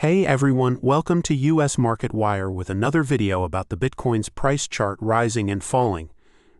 Hey everyone, welcome to US Market Wire with another video about the Bitcoin's price chart rising and falling.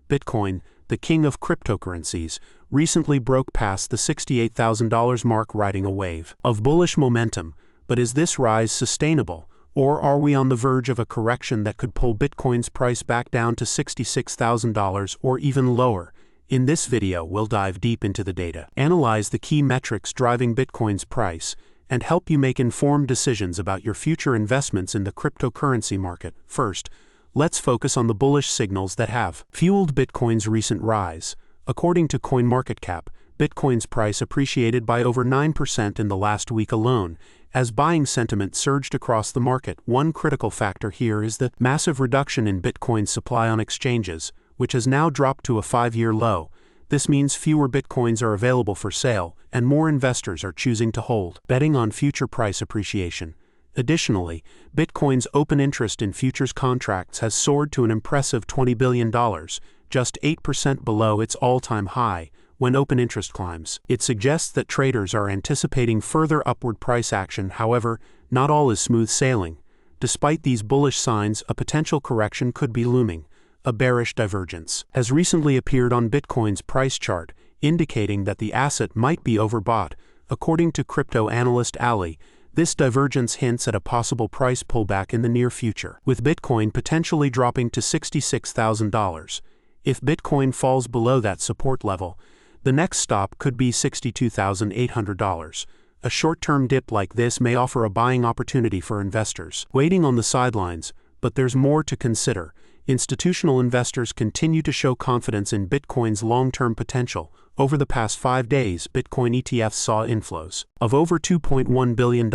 Bitcoin, the king of cryptocurrencies, recently broke past the $68,000 mark, riding a wave of bullish momentum. But is this rise sustainable, or are we on the verge of a correction that could pull Bitcoin's price back down to $66,000 or even lower? In this video, we'll dive deep into the data, analyze the key metrics driving Bitcoin's price, and help you make informed decisions about your future investments in the cryptocurrency market. First, let's focus on the bullish signals that have fueled Bitcoin's recent rise. According to CoinMarketCap, Bitcoin's price appreciated by over 9% in the last week alone, as buying sentiment surged across the market. One critical factor here is the massive reduction in Bitcoin's supply on exchanges, which has now dropped to a 5-year low. This means fewer Bitcoins are available for sale, and more investors are choosing to hold, betting on future price appreciation. Additionally, Bitcoin's open interest in futures contracts has soared to an impressive $20 billion, just 8% below its all-time high. When open interest climbs, it suggests that traders are anticipating further upward price action. However, not all is smooth sailing. Despite these bullish signs, a potential correction could be looming. A bearish divergence has recently appeared on Bitcoin's price chart, indicating that the asset might be overbought. According to crypto analyst Ali, this divergence hints at a possible price pullback in the near future, with Bitcoin potentially dropping to $66,000. If Bitcoin falls below that support level, the next stop could be $62,800. A short-term dip like this may offer a buying opportunity for investors waiting on the sidelines, but there's more to consider. Institutional investors continue to show confidence in Bitcoin's long-term potential. Over the past 5 days, Bitcoin ETFs saw inflows of over $2.1 billion,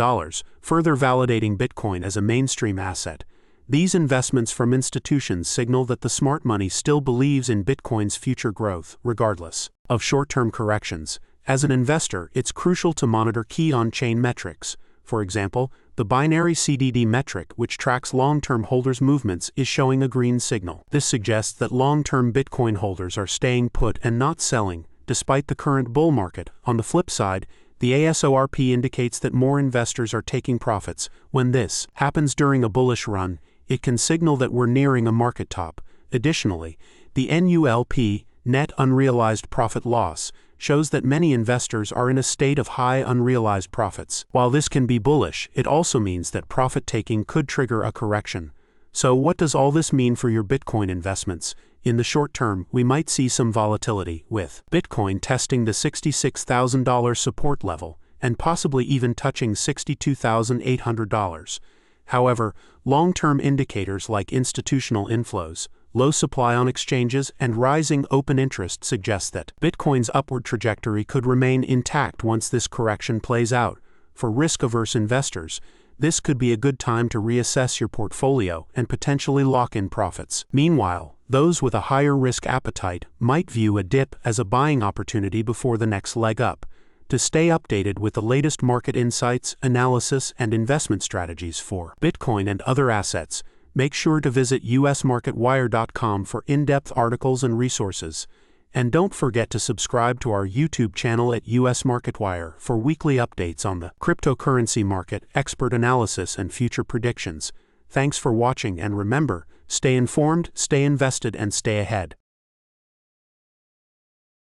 further validating Bitcoin as a mainstream asset. These investments from institutions signal that the smart money still believes in Bitcoin's future growth, regardless of short-term corrections. As an investor, it's crucial to monitor key on-chain metrics. For example, the binary CDD metric, which tracks long-term holders' movements, is showing a green signal. This suggests that long-term Bitcoin holders are staying put and not selling, despite the current bull market. On the flip side, the ASORP indicates that more investors are taking profits. When this happens during a bullish run, it can signal that we're nearing a market top. Additionally, the NULP, net unrealized profit loss, shows that many investors are in a state of high unrealized profits. While this can be bullish, it also means that profit-taking could trigger a correction. So what does all this mean for your Bitcoin investments? In the short term, we might see some volatility, with Bitcoin testing the $66,000 support level and possibly even touching $62,800. However, long-term indicators like institutional inflows, low supply on exchanges, and rising open interest suggest that Bitcoin's upward trajectory could remain intact once this correction plays out. For risk-averse investors, this could be a good time to reassess your portfolio and potentially lock in profits. Meanwhile, those with a higher risk appetite might view a dip as a buying opportunity before the next leg up. To stay updated with the latest market insights, analysis, and investment strategies for Bitcoin and other assets, make sure to visit usmarketwire.com for in-depth articles and resources. And don't forget to subscribe to our YouTube channel at US Market Wire for weekly updates on the cryptocurrency market, expert analysis, and future predictions. Thanks for watching, and remember, stay informed, stay invested, and stay ahead.